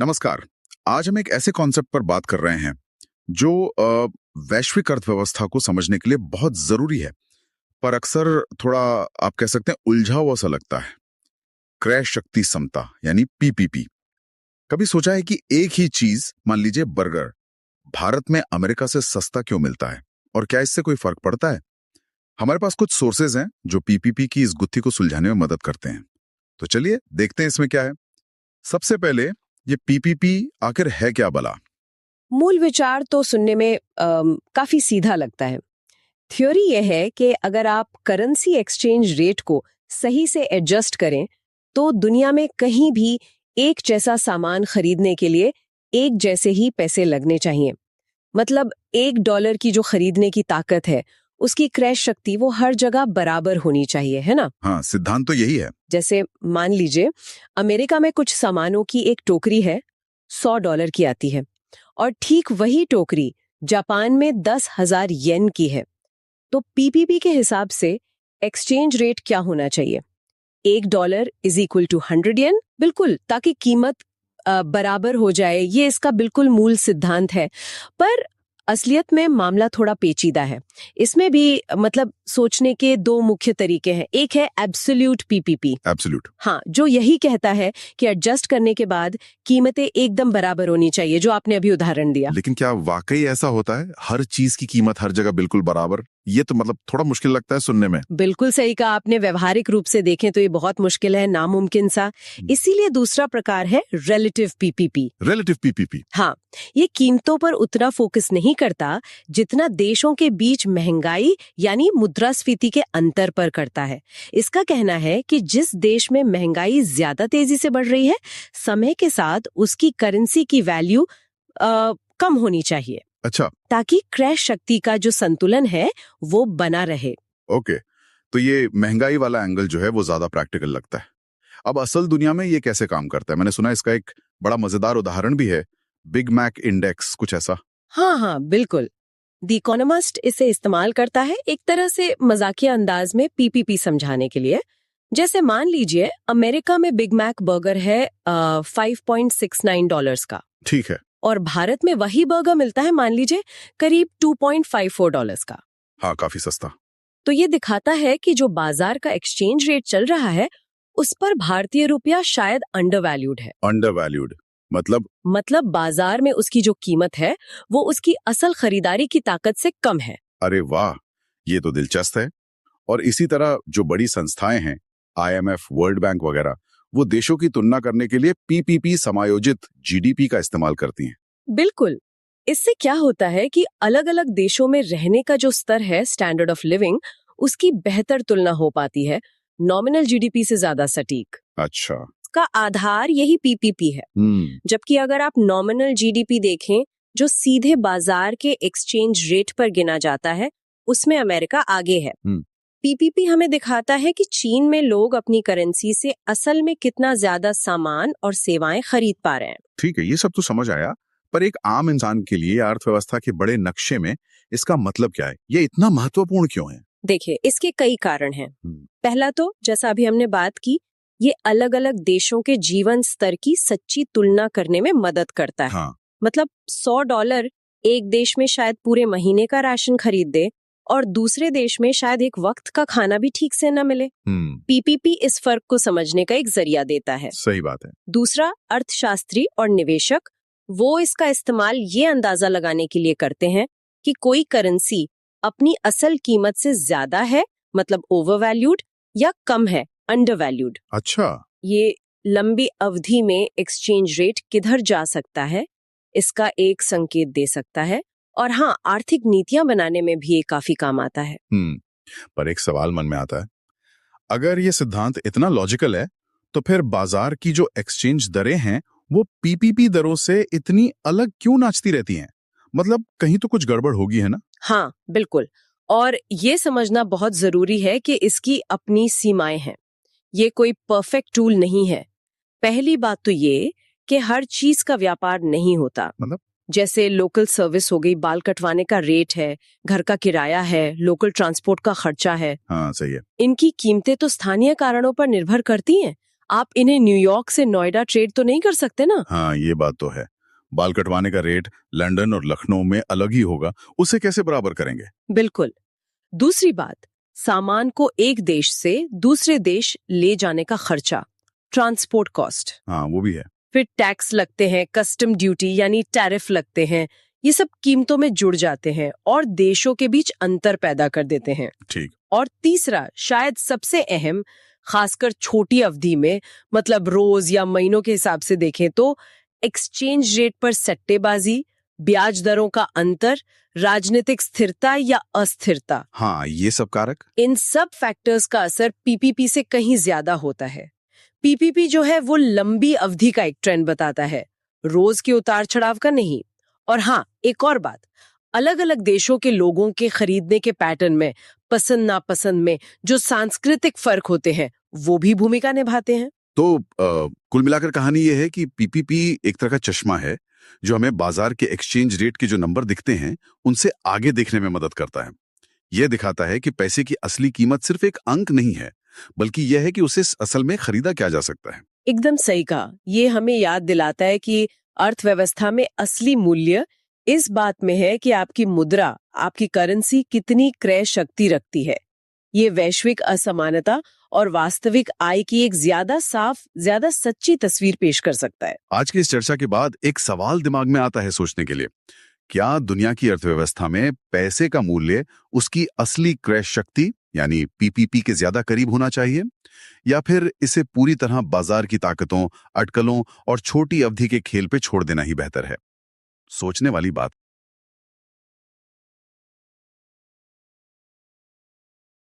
नमस्कार। आज हम एक ऐसे कॉन्सेप्ट पर बात कर रहे हैं जो वैश्विक अर्थव्यवस्था को समझने के लिए बहुत जरूरी है, पर अक्सर थोड़ा आप कह सकते हैं उलझा हुआ सा लगता है। क्रय शक्ति समता यानी पीपीपी। कभी सोचा है कि एक ही चीज, मान लीजिए बर्गर, भारत में अमेरिका से सस्ता क्यों मिलता है और क्या इससे कोई फर्क पड़ता है? हमारे पास कुछ सोर्सेज हैं जो पीपीपी की इस गुत्थी को सुलझाने में मदद करते हैं। तो चलिए देखते हैं इसमें क्या है। सबसे पहले, ये पीपीपी आखिर है क्या भला? मूल विचार तो सुनने में काफी सीधा लगता है। थ्योरी यह है कि अगर आप करेंसी एक्सचेंज रेट को सही से एडजस्ट करें तो दुनिया में कहीं भी एक जैसा सामान खरीदने के लिए एक जैसे ही पैसे लगने चाहिए। मतलब $1 की जो खरीदने की ताकत है उसकी क्रय शक्ति वो हर जगह बराबर होनी चाहिए, है ना। हाँ, सिद्धांत तो यही है। जैसे मान लीजिए अमेरिका में कुछ सामानों की एक टोकरी है, $100 की आती है, और ठीक वही टोकरी जापान में 10,000 येन की है। तो पीपीपी के हिसाब से एक्सचेंज रेट क्या होना चाहिए? $1 इज इक्वल टू 100 येन, बिल्कुल, ताकि कीमत बराबर हो जाए। ये इसका बिल्कुल मूल सिद्धांत है। पर असलियत में मामला थोड़ा पेचीदा है। इसमें भी मतलब सोचने के दो मुख्य तरीके हैं। एक है एब्सोल्यूट पीपीपी। एब्सोल्यूट। हाँ, जो यही कहता है कि एडजस्ट करने के बाद कीमतें एकदम बराबर होनी चाहिए, जो आपने अभी उदाहरण दिया। लेकिन क्या वाकई ऐसा होता है? हर चीज की कीमत हर जगह बिल्कुल बराबर? ये तो मतलब थोड़ा मुश्किल लगता है सुनने में। बिल्कुल सही कहा आपने। व्यवहारिक रूप से देखें तो ये बहुत मुश्किल है, नामुमकिन सा। इसीलिए दूसरा प्रकार है रिलेटिव पीपीपी। Relative PPP. हाँ, ये कीमतों पर उतना फोकस नहीं करता जितना देशों के बीच महंगाई यानी मुद्रास्फीति के अंतर पर करता है। इसका कहना है कि जिस देश में महंगाई ज्यादा तेजी से बढ़ रही है, समय के साथ उसकी करेंसी की वैल्यू कम होनी चाहिए। अच्छा। ताकि क्रय शक्ति का जो संतुलन है वो बना रहे। ओके, तो ये महंगाई वाला एंगल जो है वो ज्यादा प्रैक्टिकल लगता है। अब असल दुनिया में ये कैसे काम करता है? मैंने सुना इसका एक बड़ा मजेदार उदाहरण भी है, बिग मैक इंडेक्स, कुछ ऐसा। हाँ, बिल्कुल। द इकोनॉमिस्ट इसे इस्तेमाल करता है एक तरह से मजाकिया अंदाज में पीपीपी समझाने के लिए। जैसे मान लीजिए अमेरिका में बिग मैक बर्गर है $5.69 का, ठीक है। और भारत में वही बर्गर मिलता है मान लीजिए करीब $2.54 का। हाँ, काफी सस्ता। तो ये दिखाता है कि जो बाजार का एक्सचेंज रेट चल रहा है उस पर भारतीय रुपया शायद अंडरवैल्यूड है। अंडरवैल्यूड मतलब बाजार में उसकी जो कीमत है वो उसकी असल खरीदारी की ताकत से कम है। अरे वाह, ये तो दिलचस्प है। और इसी तरह जो बड़ी संस्थाएं हैं, आईएमएफ, वर्ल्ड बैंक वगैरह, वो देशों की तुलना करने के लिए पीपीपी समायोजित जीडीपी का इस्तेमाल करती हैं। बिल्कुल। इससे क्या होता है कि अलग अलग देशों में रहने का जो स्तर है, स्टैंडर्ड ऑफ लिविंग, उसकी बेहतर तुलना हो पाती है नॉमिनल जीडीपी से ज्यादा सटीक। अच्छा। का आधार यही पीपीपी है। जबकि अगर आप नॉमिनल जीडीपी देखें जो सीधे बाजार के एक्सचेंज रेट पर गिना जाता है, उसमें अमेरिका आगे है। पीपीपी हमें दिखाता है कि चीन में लोग अपनी करेंसी से असल में कितना ज्यादा सामान और सेवाएं खरीद पा रहे हैं। ठीक है, ये सब तो समझ आया, पर एक आम इंसान के लिए अर्थव्यवस्था के बड़े नक्शे में इसका मतलब क्या है? ये इतना महत्वपूर्ण क्यों है? देखिए, इसके कई कारण हैं। पहला तो जैसा अभी हमने बात की, ये अलग अलग देशों के जीवन स्तर की सच्ची तुलना करने में मदद करता है। हाँ। मतलब $100 एक देश में शायद पूरे महीने का राशन खरीद दे और दूसरे देश में शायद एक वक्त का खाना भी ठीक से न मिले। पीपीपी इस फर्क को समझने का एक जरिया देता है। सही बात है। दूसरा, अर्थशास्त्री और निवेशक वो इसका इस्तेमाल ये अंदाजा लगाने के लिए करते हैं कि कोई करेंसी अपनी असल कीमत से ज्यादा है, मतलब ओवरवैल्यूड, या कम है, अंडरवैल्यूड। अच्छा। ये लंबी अवधि में एक्सचेंज रेट किधर जा सकता है इसका एक संकेत दे सकता है। और हाँ, आर्थिक नीतियां बनाने में भी ये काफी काम आता है। पर एक सवाल मन में आता है, अगर ये सिद्धांत इतना लॉजिकल है तो फिर बाजार की जो एक्सचेंज दरें हैं वो पीपीपी दरों से इतनी अलग क्यों नाचती रहती हैं? मतलब कहीं तो कुछ गड़बड़ होगी, है ना? हाँ, बिल्कुल। और ये समझना बहुत जरूरी है कि इसकी अपनी सीमाएं हैं। ये कोई परफेक्ट टूल नहीं है। पहली बात तो ये कि हर चीज का व्यापार नहीं होता। मतलब जैसे लोकल सर्विस हो गई, बाल कटवाने का रेट है, घर का किराया है, लोकल ट्रांसपोर्ट का खर्चा है। हाँ, सही है। इनकी कीमतें तो स्थानीय कारणों पर निर्भर करती हैं। आप इन्हें न्यूयॉर्क से नोएडा ट्रेड तो नहीं कर सकते ना। हाँ, ये बात तो है। बाल कटवाने का रेट लंदन और लखनऊ में अलग ही होगा, उसे कैसे बराबर करेंगे? बिल्कुल। दूसरी बात, सामान को एक देश से दूसरे देश ले जाने का खर्चा, ट्रांसपोर्ट कॉस्ट। हाँ, वो भी है। फिर टैक्स लगते हैं, कस्टम ड्यूटी यानी टैरिफ लगते हैं। ये सब कीमतों में जुड़ जाते हैं और देशों के बीच अंतर पैदा कर देते हैं। ठीक। और तीसरा, शायद सबसे अहम, खासकर छोटी अवधि में, मतलब रोज या महीनों के हिसाब से देखें तो एक्सचेंज रेट पर सट्टेबाजी, ब्याज दरों का अंतर, राजनीतिक स्थिरता या अस्थिरता, हाँ, ये सब कारक। इन सब फैक्टर्स का असर पीपीपी से कहीं ज्यादा होता है। पीपीपी जो है वो लंबी अवधि का एक ट्रेंड बताता है, रोज के उतार चढ़ाव का नहीं। और हाँ, एक और बात, अलग अलग देशों के लोगों के खरीदने के पैटर्न में, पसंद नापसंद में जो सांस्कृतिक फर्क होते हैं, वो भी भूमिका निभाते हैं। तो कुल मिलाकर कहानी ये है कि पीपीपी एक तरह का चश्मा है जो हमें बाजार के एक्सचेंज रेट के जो नंबर दिखते हैं उनसे आगे देखने में मदद करता है। यह दिखाता है कि पैसे की असली कीमत सिर्फ एक अंक नहीं है, बल्कि यह है कि उसे असल में खरीदा क्या जा सकता है। एकदम सही कहा। ये हमें याद दिलाता है कि अर्थव्यवस्था में असली मूल्य इस बात में है कि आपकी मुद्रा, आपकी करेंसी कितनी क्रय शक्ति रखती है। ये वैश्विक असमानता और वास्तविक आय की एक ज्यादा साफ, ज्यादा सच्ची तस्वीर पेश कर सकता है। आज की इस चर्चा के बाद एक सवाल दिमाग में आता है सोचने के लिए, क्या दुनिया की अर्थव्यवस्था में पैसे का मूल्य उसकी असली क्रय शक्ति यानी पीपीपी के ज्यादा करीब होना चाहिए, या फिर इसे पूरी तरह बाजार की ताकतों, अटकलों और छोटी अवधि के खेल पे छोड़ देना ही बेहतर है? सोचने वाली बात